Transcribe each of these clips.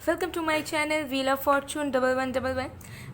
Welcome to my channel wheel of fortune 1111।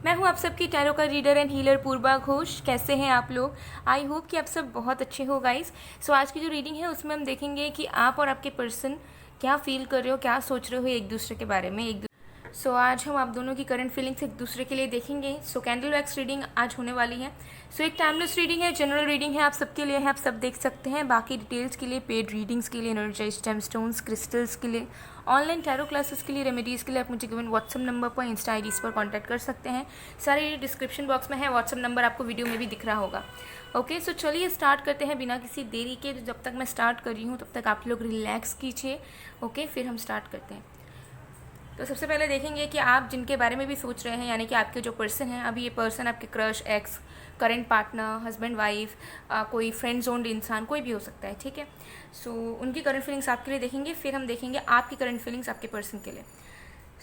मैं हूं आप सबकी टैरो का reader and healer Purva Ghosh. कैसे हैं आप लोग? आई होप कि आप सब बहुत अच्छे हो गाइस। सो आज की जो रीडिंग है उसमें हम देखेंगे कि आप और आपके पर्सन क्या फील कर रहे हो, क्या सोच रहे हो एक दूसरे के बारे में। सो आज हम आप दोनों की करंट फीलिंग्स एक दूसरे के लिए देखेंगे। सो कैंडल वैक्स रीडिंग आज होने वाली है। सो एक टाइमलेस रीडिंग है, जनरल रीडिंग है, आप सबके लिए है, आप सब देख सकते हैं। बाकी डिटेल्स के लिए, पेड रीडिंग्स के लिए, एनर्जाइज्ड जेमस्टोन्स, क्रिस्टल्स के लिए, ऑनलाइन टैरो क्लासेस के लिए, रेमेडीज़ के लिए आप मुझे गिवन व्हाट्सअप नंबर पर, इंस्टा आईडीज़ पर कांटेक्ट कर सकते हैं। सारे डिस्क्रिप्शन बॉक्स में है, व्हाट्सअप नंबर आपको वीडियो में भी दिख रहा होगा। ओके, सो चलिए स्टार्ट करते हैं बिना किसी देरी के। जब तक मैं स्टार्ट कर रही हूँ तब तक आप लोग रिलैक्स कीजिए। ओके, फिर हम स्टार्ट करते हैं। तो सबसे पहले देखेंगे कि आप जिनके बारे में भी सोच रहे हैं, यानी कि आपके जो पर्सन हैं, अभी ये पर्सन आपके crush, x, current partner, husband wife, कोई फ्रेंड जोन्ड इंसान, कोई भी हो सकता है। ठीक है, सो उनकी करंट फीलिंग्स आपके लिए देखेंगे, फिर हम देखेंगे आपकी करंट फीलिंग्स आपके पर्सन के लिए।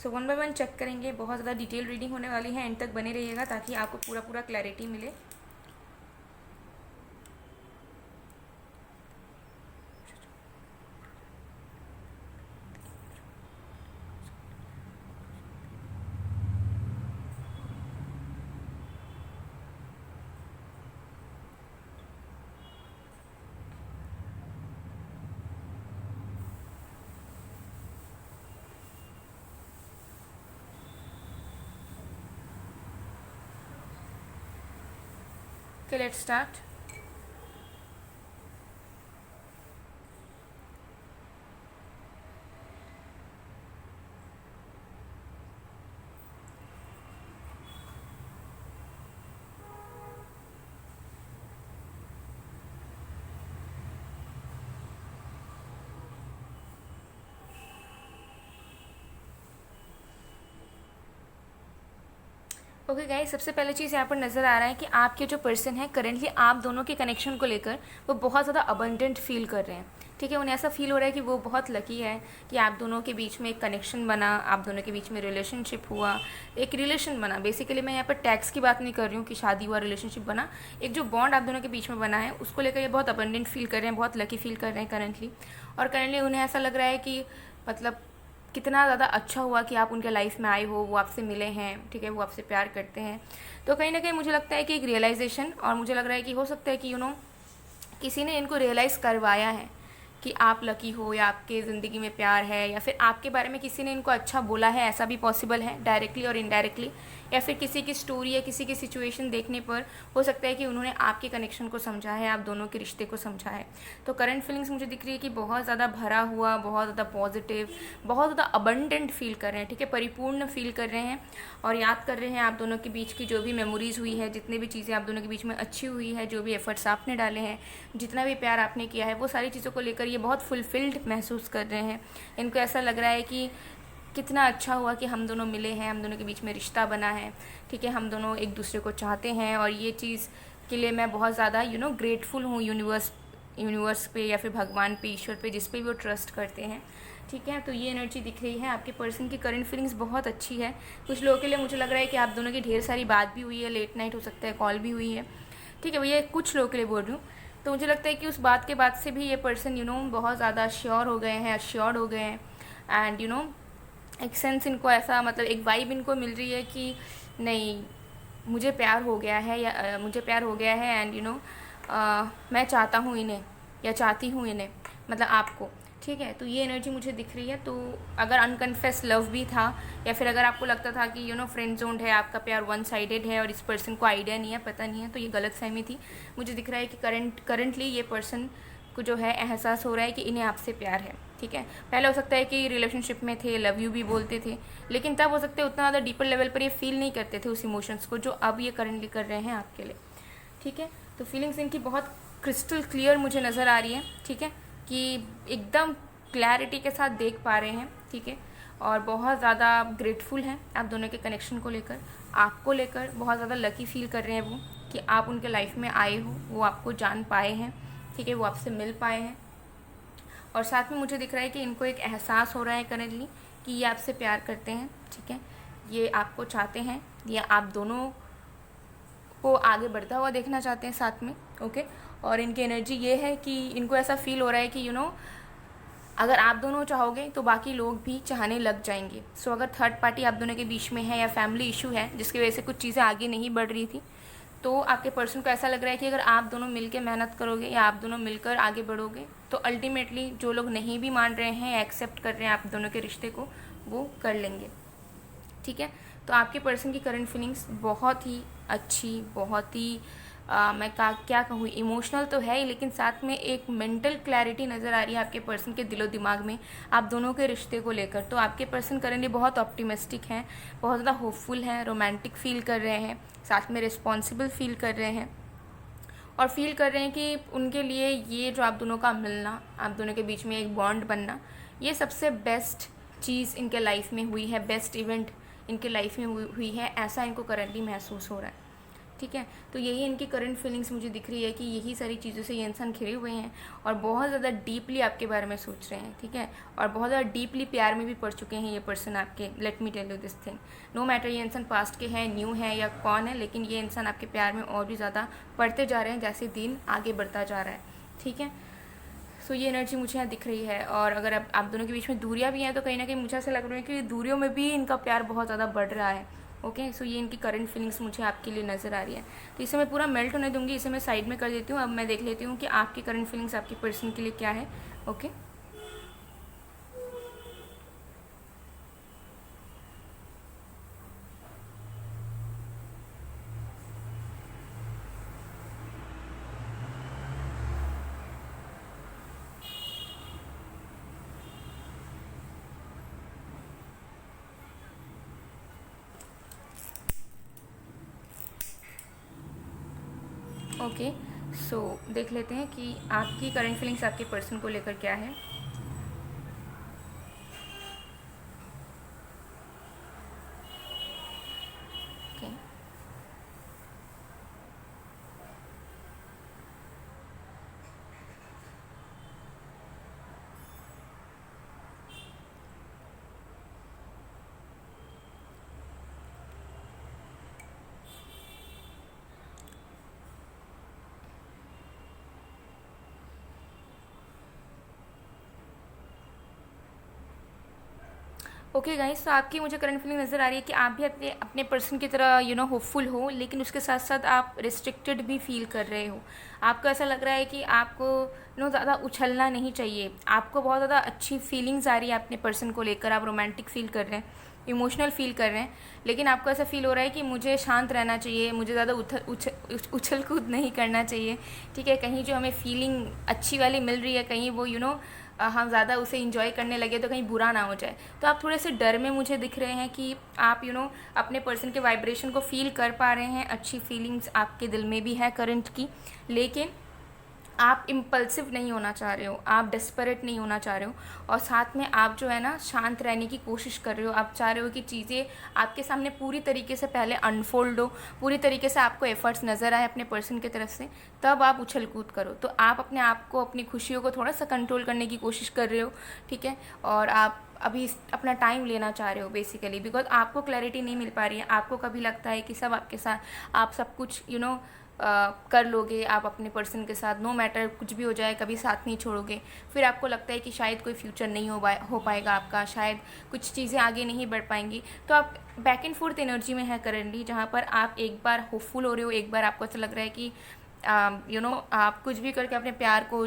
So one by one check करेंगे। बहुत ज़्यादा डिटेल रीडिंग होने वाली है, एंड तक बने रहिएगा ताकि आपको पूरा क्लैरिटी मिले। Okay, let's start. Okay guys, सबसे पहले चीज़ यहाँ पर नज़र आ रहा है कि आपके जो पर्सन है करेंटली आप दोनों के कनेक्शन को लेकर वो बहुत ज़्यादा अबंडेंट फील कर रहे हैं। ठीक है, उन्हें ऐसा फील हो रहा है कि वो बहुत लकी है कि आप दोनों के बीच में एक कनेक्शन बना, आप दोनों के बीच में रिलेशनशिप हुआ, एक रिलेशन बना। बेसिकली मैं यहाँ पर टैक्स की बात नहीं कर रही हूँ कि शादी हुआ, रिलेशनशिप बना, एक जो बॉन्ड आप दोनों के बीच में बना है उसको लेकर ये बहुत अबंडेंट फील कर रहे हैं, बहुत लकी फील कर रहे हैं करेंटली। और करेंटली उन्हें ऐसा लग रहा है कि मतलब कितना ज़्यादा अच्छा हुआ कि आप उनके लाइफ में आए हो, वो आपसे मिले हैं। ठीक है, वो आपसे प्यार करते हैं। तो कहीं ना कहीं मुझे लगता है कि एक रियलाइजेशन, और मुझे लग रहा है कि हो सकता है कि किसी ने इनको रियलाइज़ करवाया है कि आप लकी हो, या आपके ज़िंदगी में प्यार है, या फिर आपके बारे में किसी ने इनको अच्छा बोला है। ऐसा भी पॉसिबल है, डायरेक्टली और इनडायरेक्टली, या फिर किसी की स्टोरी या किसी की सिचुएशन देखने पर हो सकता है कि उन्होंने आपके कनेक्शन को समझा है, आप दोनों के रिश्ते को समझा है। तो करंट फीलिंग्स मुझे दिख रही है कि बहुत ज़्यादा भरा हुआ, बहुत ज़्यादा पॉजिटिव, बहुत ज़्यादा अबंडेंट फील कर रहे हैं। ठीक है, परिपूर्ण फील कर रहे हैं और याद कर रहे हैं आप दोनों के बीच की जो भी मेमोरीज़ हुई है, जितनी भी चीज़ें आप दोनों के बीच में अच्छी हुई है, जो भी एफर्ट्स आपने डाले हैं, जितना भी प्यार आपने किया है, वो सारी चीज़ों को लेकर ये बहुत फुलफिल्ड महसूस कर रहे हैं। इनको ऐसा लग रहा है कि कितना अच्छा हुआ कि हम दोनों मिले हैं, हम दोनों के बीच में रिश्ता बना है। ठीक है, हम दोनों एक दूसरे को चाहते हैं, और ये चीज़ के लिए मैं बहुत ज़्यादा ग्रेटफुल हूँ यूनिवर्स पे, या फिर भगवान पे, ईश्वर पे, जिस पे भी वो ट्रस्ट करते हैं। ठीक है, तो ये एनर्जी दिख रही है। आपके पर्सन की करंट फीलिंग्स बहुत अच्छी है। कुछ लोगों के लिए मुझे लग रहा है कि आप दोनों की ढेर सारी बात भी हुई है, लेट नाइट हो सकता है, कॉल भी हुई है। ठीक है, भैया कुछ लोगों के लिए बोल रही हूँ। तो मुझे लगता है कि उस बात के बाद से भी ये पर्सन बहुत ज़्यादा श्योर हो गए हैं, अश्योर्ड हो गए हैं, एंड एक सेंस इनको ऐसा, मतलब एक वाइब इनको मिल रही है कि नहीं, मुझे प्यार हो गया है, या मुझे प्यार हो गया है, एंड मैं चाहता हूँ इन्हें, या चाहती हूँ इन्हें, मतलब आपको। ठीक है, तो ये एनर्जी मुझे दिख रही है। तो अगर अनकन्फेस लव भी था, या फिर अगर आपको लगता था कि फ्रेंड जोन्ड है, आपका प्यार वन साइडेड है और इस पर्सन को आइडिया नहीं है, पता नहीं है, तो ये गलत फहमी थी। मुझे दिख रहा है कि करंटली ये पर्सन को जो है एहसास हो रहा है कि इन्हें आपसे प्यार है। ठीक है, पहले हो सकता है कि रिलेशनशिप में थे, लव यू भी बोलते थे, लेकिन तब हो सकता है उतना ज़्यादा डीपर लेवल पर ये फील नहीं करते थे उस इमोशंस को जो अब ये करंटली कर रहे हैं आपके लिए। ठीक है, तो फीलिंग्स इनकी बहुत क्रिस्टल क्लियर मुझे नज़र आ रही है। ठीक है, कि एकदम क्लैरिटी के साथ देख पा रहे हैं। ठीक है, और बहुत ज़्यादा ग्रेटफुल हैं आप दोनों के कनेक्शन को लेकर, आपको लेकर बहुत ज़्यादा लकी फील कर रहे हैं वो कि आप उनके लाइफ में आए हो, वो आपको जान पाए हैं। ठीक है, वो आपसे मिल पाए हैं, और साथ में मुझे दिख रहा है कि इनको एक एहसास हो रहा है करेंटली कि ये आपसे प्यार करते हैं। ठीक है, ये आपको चाहते हैं, ये आप दोनों को आगे बढ़ता हुआ देखना चाहते हैं साथ में। ओके, और इनकी एनर्जी ये है कि इनको ऐसा फील हो रहा है कि अगर आप दोनों चाहोगे तो बाकी लोग भी चाहने लग जाएंगे। सो अगर थर्ड पार्टी आप दोनों के बीच में है या फैमिली इशू है जिसकी वजह से कुछ चीज़ें आगे नहीं बढ़ रही थी, तो आपके पर्सन को ऐसा लग रहा है कि अगर आप दोनों मिलकर मेहनत करोगे या आप दोनों मिलकर आगे बढ़ोगे तो अल्टीमेटली जो लोग नहीं भी मान रहे हैं या एक्सेप्ट कर रहे हैं आप दोनों के रिश्ते को, वो कर लेंगे। ठीक है, तो आपके पर्सन की करंट फीलिंग्स बहुत ही अच्छी, बहुत ही मैं क्या कहूँ, इमोशनल तो है ही, लेकिन साथ में एक मेंटल क्लैरिटी नज़र आ रही है आपके पर्सन के दिलो दिमाग में आप दोनों के रिश्ते को लेकर। तो आपके पर्सन करेंटली बहुत ऑप्टिमिस्टिक हैं, बहुत ज़्यादा होपफुल हैं, रोमांटिक फील कर रहे हैं, साथ में रिस्पॉन्सिबल फील कर रहे हैं और फील कर रहे हैं कि उनके लिए ये जो आप दोनों का मिलना, आप दोनों के बीच में एक बॉन्ड बनना, ये सबसे बेस्ट चीज़ इनके लाइफ में हुई है, बेस्ट इवेंट इनके लाइफ में हुई है, ऐसा इनको करंटली महसूस हो रहा है। ठीक है, तो यही इनकी करंट फीलिंग्स मुझे दिख रही है कि यही सारी चीज़ों से ये इंसान घिरे हुए हैं और बहुत ज़्यादा डीपली आपके बारे में सोच रहे हैं। ठीक है, और बहुत ज़्यादा डीपली प्यार में भी पड़ चुके हैं ये पर्सन आपके। Let me tell you this thing, no matter ये इंसान पास्ट के हैं, न्यू है या कौन है, लेकिन ये इंसान आपके प्यार में और भी ज़्यादा पड़ते जा रहे हैं जैसे दिन आगे बढ़ता जा रहा है। ठीक है, सो ये एनर्जी मुझे यहाँ दिख रही है। और अगर आप दोनों के बीच में दूरियाँ भी हैं तो कहीं ना कहीं मुझे ऐसा लग रहा है कि दूरियों में भी इनका प्यार बहुत ज़्यादा बढ़ रहा है। ओके, सो ये इनकी करंट फीलिंग्स मुझे आपके लिए नज़र आ रही है। तो इसे मैं पूरा मेल्ट होने दूंगी, इसे मैं साइड में कर देती हूँ। अब मैं देख लेती हूँ कि आपकी करंट फीलिंग्स आपके पर्सन के लिए क्या है। ओके, ओके, सो देख लेते हैं कि आपकी करंट फीलिंग्स आपके पर्सन को लेकर क्या है। ओके, ओके गाइस, तो आपकी मुझे करंट फीलिंग नज़र आ रही है कि आप भी अपने अपने पर्सन की तरह होपफुल हो, लेकिन उसके साथ साथ आप रिस्ट्रिक्टेड भी फील कर रहे हो। आपको ऐसा लग रहा है कि आपको ज़्यादा उछलना नहीं चाहिए। आपको बहुत ज़्यादा अच्छी फीलिंग्स आ रही है अपने पर्सन को लेकर, आप रोमांटिक फील कर रहे हैं, इमोशनल फील कर रहे हैं, लेकिन आपको ऐसा फील हो रहा है कि मुझे शांत रहना चाहिए, मुझे ज़्यादा उछल कूद नहीं करना चाहिए। ठीक है, कहीं जो हमें फीलिंग अच्छी वाली मिल रही है, कहीं वो हम ज़्यादा उसे इंजॉय करने लगे तो कहीं बुरा ना हो जाए। तो आप थोड़े से डर में मुझे दिख रहे हैं कि आप अपने पर्सन के वाइब्रेशन को फील कर पा रहे हैं, अच्छी फीलिंग्स आपके दिल में भी है करंट की, लेकिन आप इम्पल्सिव नहीं होना चाह रहे हो, आप डेस्परेट नहीं होना चाह रहे हो, और साथ में आप जो है ना शांत रहने की कोशिश कर रहे हो। आप चाह रहे हो कि चीज़ें आपके सामने पूरी तरीके से पहले अनफोल्ड हो, पूरी तरीके से आपको एफर्ट्स नज़र आए अपने पर्सन की तरफ से, तब आप उछल कूद करो। तो आप अपने आप को, अपनी खुशियों को थोड़ा सा कंट्रोल करने की कोशिश कर रहे हो। ठीक है, और आप अभी अपना टाइम लेना चाह रहे हो बेसिकली, बिकॉज आपको क्लैरिटी नहीं मिल पा रही है। आपको कभी लगता है कि सब आपके साथ, आप सब कुछ कर लोगे आप अपने पर्सन के साथ, नो मैटर कुछ भी हो जाए, कभी साथ नहीं छोड़ोगे। फिर आपको लगता है कि शायद कोई फ्यूचर नहीं हो पाएगा आपका, शायद कुछ चीज़ें आगे नहीं बढ़ पाएंगी। तो आप बैक एंड फोर्थ एनर्जी में है करंटली, जहाँ पर आप एक बार होपफुल हो रहे हो, एक बार आपको ऐसा लग रहा है कि आप कुछ भी करके अपने प्यार को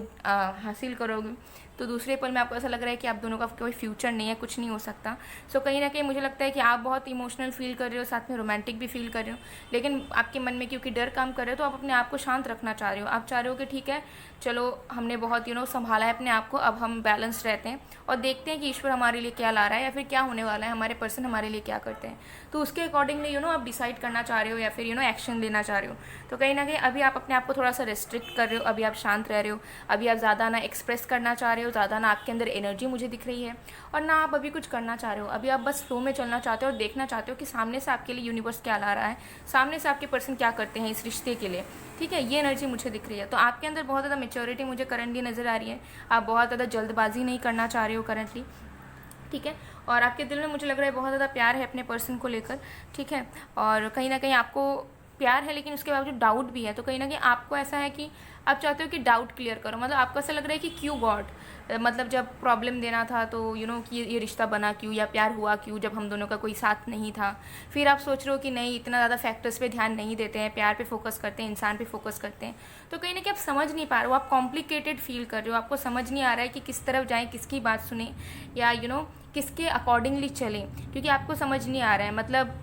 हासिल करोगे, तो दूसरे पल में आपको ऐसा लग रहा है कि आप दोनों का कोई फ्यूचर नहीं है, कुछ नहीं हो सकता। सो कहीं ना कहीं मुझे लगता है कि आप बहुत इमोशनल फील कर रहे हो, साथ में रोमांटिक भी फील कर रहे हो, लेकिन आपके मन में क्योंकि डर काम कर रहे हो तो आप अपने आप को शांत रखना चाह रहे हो। आप चाह रहे हो कि ठीक है, चलो हमने बहुत संभाला है अपने आप को, अब हम बैलेंस रहते हैं और देखते हैं कि ईश्वर हमारे लिए क्या ला रहा है या फिर क्या होने वाला है, हमारे पर्सन हमारे लिए क्या करते हैं। तो उसके अकॉर्डिंगली आप डिसाइड करना चाह रहे हो या फिर एक्शन लेना चाह रहे हो। तो कहीं ना कहीं अभी आप अपने आप को थोड़ा सा रेस्ट्रिक्ट कर रहे हो, अभी आप शांत रह रहे हो, अभी आप ज़्यादा ना एक्सप्रेस करना चाह रहे हो, ज़्यादा ना आपके अंदर एनर्जी मुझे दिख रही है, और ना आप अभी कुछ करना चाह रहे हो। अभी आप बस फ्लो में चलना चाहते हो और देखना चाहते हो कि सामने से आपके लिए यूनिवर्स क्या ला रहा है, सामने से आपके पर्सन क्या करते हैं इस रिश्ते के लिए। ठीक है, ये एनर्जी मुझे दिख रही है। तो आपके अंदर बहुत ज़्यादा मेच्योरिटी मुझे करंटली नज़र आ रही है। आप बहुत ज़्यादा जल्दबाजी नहीं करना चाह रहे हो करंटली। ठीक है, और आपके दिल में मुझे लग रहा है बहुत ज़्यादा प्यार है अपने पर्सन को लेकर। ठीक है, और कहीं ना कहीं आपको प्यार है लेकिन उसके बावजूद डाउट भी है, तो कहीं ना कहीं आपको ऐसा है कि आप चाहते हो कि डाउट क्लियर करो, मतलब आपको ऐसा लग रहा है कि क्यों गॉड, मतलब जब प्रॉब्लम देना था तो कि ये रिश्ता बना क्यों, या प्यार हुआ क्यों जब हम दोनों का कोई साथ नहीं था। फिर आप सोच रहे हो कि नहीं, इतना ज़्यादा फैक्टर्स पे ध्यान नहीं देते हैं, प्यार पे फोकस करते हैं, इंसान पे फोकस करते हैं। तो कहीं ना कहीं आप समझ नहीं पा रहे हो, आप कॉम्प्लिकेटेड फील कर रहे हो, आपको समझ नहीं आ रहा है कि किस तरफ जाएँ, किसकी बात सुने, या किसके अकॉर्डिंगली चलें, क्योंकि आपको समझ नहीं आ रहा है। मतलब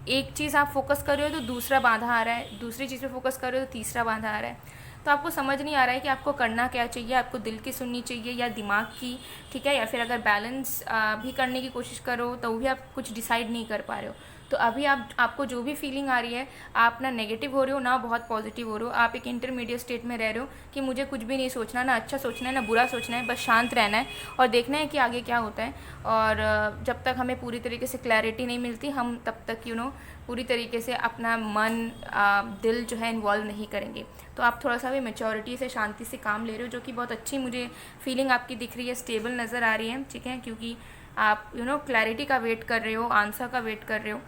एक चीज़ आप फोकस कर रहे हो तो दूसरा बाधा आ रहा है, दूसरी चीज़ पे फोकस कर रहे हो तो तीसरा बाधा आ रहा है। तो आपको समझ नहीं आ रहा है कि आपको करना क्या चाहिए, आपको दिल की सुननी चाहिए या दिमाग की, ठीक है, या फिर अगर बैलेंस भी करने की कोशिश करो तो भी आप कुछ डिसाइड नहीं कर पा रहे हो। तो अभी आपको जो भी फीलिंग आ रही है, आप ना नेगेटिव हो रहे हो ना बहुत पॉजिटिव हो रहे हो, आप एक इंटरमीडिएट स्टेट में रह रहे हो कि मुझे कुछ भी नहीं सोचना, ना अच्छा सोचना है ना बुरा सोचना है, बस शांत रहना है और देखना है कि आगे क्या होता है। और जब तक हमें पूरी तरीके से क्लैरिटी नहीं मिलती, हम तब तक पूरी तरीके से अपना मन दिल जो है इन्वॉल्व नहीं करेंगे। तो आप थोड़ा सा भी मैच्योरिटी से, शांति से काम ले रहे हो, जो कि बहुत अच्छी मुझे फीलिंग आपकी दिख रही है, स्टेबल नज़र आ रही है, ठीक है, क्योंकि आप क्लैरिटी का वेट कर रहे हो, आंसर का वेट कर रहे हो,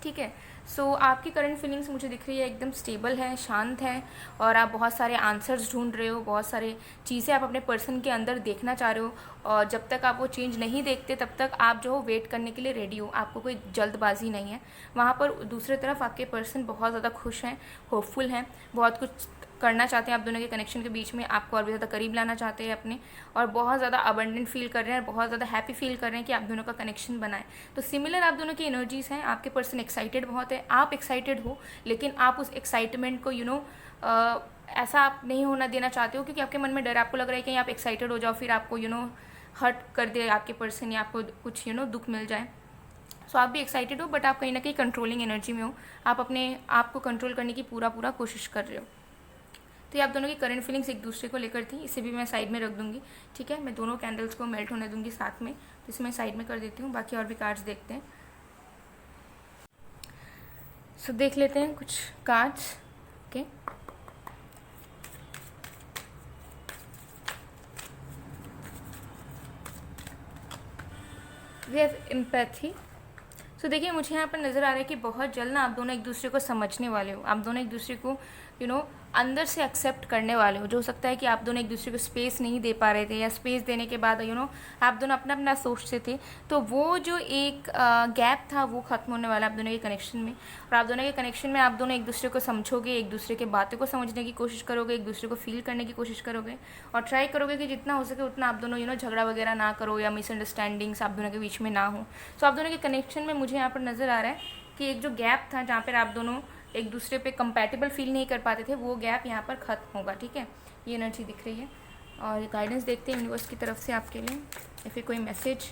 ठीक है। सो आपकी करंट फीलिंग्स मुझे दिख रही है एकदम स्टेबल है, शांत है, और आप बहुत सारे आंसर्स ढूंढ रहे हो, बहुत सारे चीज़ें आप अपने पर्सन के अंदर देखना चाह रहे हो, और जब तक आप वो चेंज नहीं देखते तब तक आप जो हो वेट करने के लिए रेडी हो, आपको कोई जल्दबाजी नहीं है वहाँ पर। दूसरी तरफ आपके पर्सन बहुत ज़्यादा खुश हैं, होपफुल हैं, बहुत कुछ करना चाहते हैं आप दोनों के कनेक्शन के बीच में, आपको और भी ज़्यादा करीब लाना चाहते हैं अपने, और बहुत ज़्यादा अबंडेंट फील कर रहे हैं, बहुत ज़्यादा हैप्पी फील कर रहे हैं कि आप दोनों का कनेक्शन बनाए। तो सिमिलर आप दोनों की एनर्जीज़ हैं, आपके पर्सन एक्साइटेड बहुत है, आप एक्साइटेड हो, लेकिन आप उस एक्साइटमेंट को ऐसा आप नहीं होना देना चाहते हो, क्योंकि आपके मन में डर, आपको लग रहा है कि आप एक्साइटेड हो जाओ फिर आपको हर्ट कर दे आपके पर्सन, या आपको कुछ दुख मिल जाए। सो आप भी एक्साइटेड हो, बट आप कहीं ना कहीं कंट्रोलिंग एनर्जी में हो, आप अपने आप को कंट्रोल करने की पूरा कोशिश कर रहे हो। तो ये आप दोनों की करंट फीलिंग्स एक दूसरे को लेकर थी, इसे भी मैं साइड में रख दूंगी, ठीक है। मैं दोनों कैंडल्स को मेल्ट होने दूंगी साथ में, तो इसे मैं साइड में कर देती हूँ, बाकी और भी कार्ड्स देखते हैं। सो देख लेते हैं कुछ cards, okay. We have empathy. So देखिए, मुझे यहाँ पर नज़र आ रहा है कि बहुत जल्द ना आप दोनों एक दूसरे को समझने वाले हो, आप दोनों एक दूसरे को अंदर से एक्सेप्ट करने वाले हो। जो हो सकता है कि आप दोनों एक दूसरे को स्पेस नहीं दे पा रहे थे, या स्पेस देने के बाद आप दोनों अपना अपना सोचते थे, तो वो जो एक गैप था वो ख़त्म होने वाला है आप दोनों के कनेक्शन में। और आप दोनों के कनेक्शन में आप दोनों एक दूसरे को समझोगे, एक दूसरे के बातों को समझने की कोशिश करोगे, एक दूसरे को फील करने की कोशिश करोगे, और ट्राई करोगे कि जितना हो सके उतना आप दोनों झगड़ा वगैरह ना करो, या मिसअंडरस्टैंडिंग्स आप दोनों के बीच में ना हो। सो आप दोनों के कनेक्शन में मुझे यहाँ पर नज़र आ रहा है कि एक जो गैप था, जहाँ पर आप दोनों एक दूसरे पे कंपैटिबल फील नहीं कर पाते थे, वो गैप यहाँ पर ख़त्म होगा, ठीक है। ये एनर्जी दिख रही है, और गाइडेंस देखते हैं यूनिवर्स की तरफ से आपके लिए, या फिर कोई message.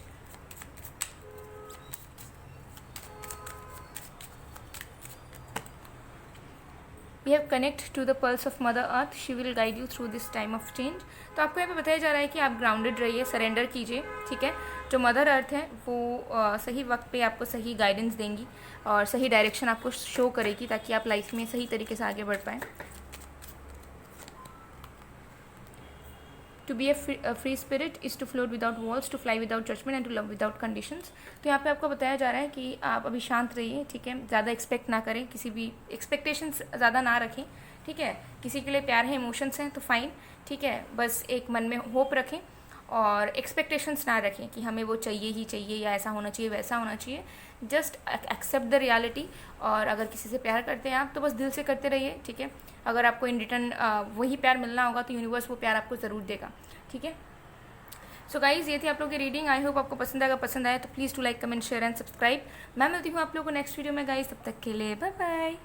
We have connect to the pulse of mother earth, she will guide you through this time of change. तो आपको यहाँ पे बताया जा रहा है कि आप ग्राउंडेड रहिए, सरेंडर कीजिए, ठीक है। जो मदर अर्थ है वो सही वक्त पे आपको सही गाइडेंस देंगी और सही डायरेक्शन आपको शो करेगी, ताकि आप लाइफ में सही तरीके से आगे बढ़ पाएँ। To be a free spirit is to float without walls, to fly without judgement and to love without conditions. तो यहाँ पे आपको बताया जा रहा है कि आप अभी शांत रहिए, ठीक है, ज़्यादा एक्सपेक्ट ना करें, किसी भी एक्सपेक्टेशंस ज़्यादा ना रखें, ठीक है। किसी के लिए प्यार है, इमोशंस हैं तो फाइन, ठीक है, बस एक मन में होप रखें और एक्सपेक्टेशंस ना रखें कि हमें वो चाहिए ही चाहिए, या ऐसा होना चाहिए वैसा होना चाहिए। जस्ट एक्सेप्ट द रियलिटी, और अगर किसी से प्यार करते हैं आप तो बस दिल से करते रहिए, ठीक है। अगर आपको इन रिटर्न वही प्यार मिलना होगा तो यूनिवर्स वो प्यार आपको ज़रूर देगा, ठीक है। सो गाइज़, ये थी आप लोगों की रीडिंग। आई होप आपको पसंद आएगा, पसंद आया तो please to like, comment, share and subscribe. मैं मिलती हूँ आप लोगों को नेक्स्ट वीडियो में गाइज़, तब तक के लिए बाय बाय।